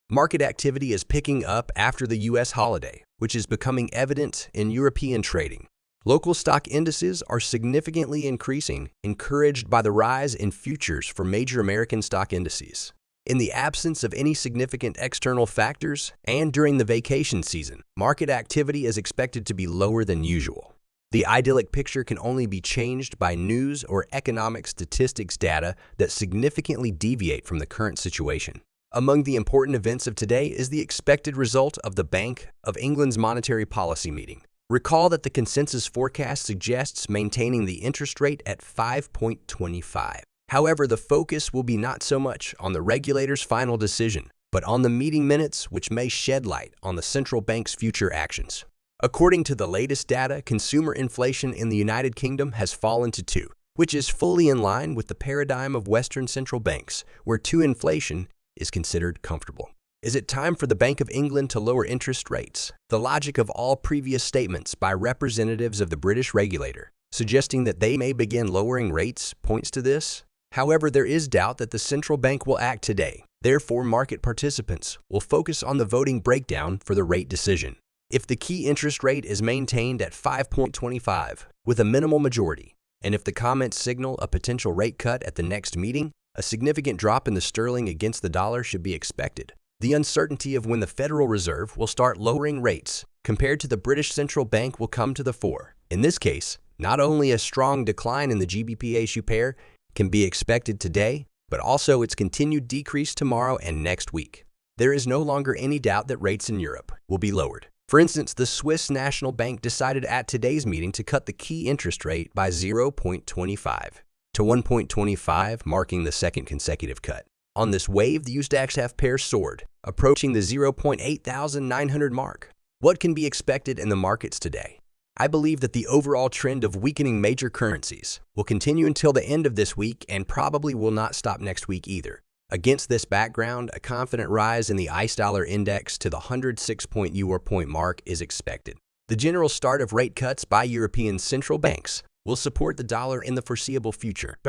Market activity is picking up after the U.S. holiday, which is becoming evident in European trading. Local stock indices are significantly increasing, encouraged by the rise in futures for major American stock indices. In the absence of any significant external factors and during the vacation season, market activity is expected to be lower than usual. The idyllic picture can only be changed by news or economic statistics data that significantly deviate from the current situation. Among the important events of today is the expected result of the Bank of England's monetary policy meeting. Recall that the consensus forecast suggests maintaining the interest rate at 5.25. However, the focus will be not so much on the regulator's final decision, but on the meeting minutes, which may shed light on the central bank's future actions. According to the latest data, consumer inflation in the United Kingdom has fallen to 2, which is fully in line with the paradigm of Western central banks, where 2 inflation is considered comfortable. Is it time for the Bank of England to lower interest rates? The logic of all previous statements by representatives of the British regulator, suggesting that they may begin lowering rates, points to this. However, there is doubt that the central bank will act today. Therefore, market participants will focus on the voting breakdown for the rate decision. If the key interest rate is maintained at 5.25 with a minimal majority, and if the comments signal a potential rate cut at the next meeting, a significant drop in the sterling against the dollar should be expected. The uncertainty of when the Federal Reserve will start lowering rates compared to the British Central Bank will come to the fore. In this case, not only a strong decline in the GBP-AU pair can be expected today, but also its continued decrease tomorrow and next week. There is no longer any doubt that rates in Europe will be lowered. For instance, the Swiss National Bank decided at today's meeting to cut the key interest rate by 0.25 to 1.25, marking the second consecutive cut. On this wave, the USD pair soared, approaching the 0.8900 mark. What can be expected in the markets today? I believe that the overall trend of weakening major currencies will continue until the end of this week and probably will not stop next week either. Against this background, a confident rise in the ICE dollar index to the 106-point mark is expected. The general start of rate cuts by European central banks will support the dollar in the foreseeable future.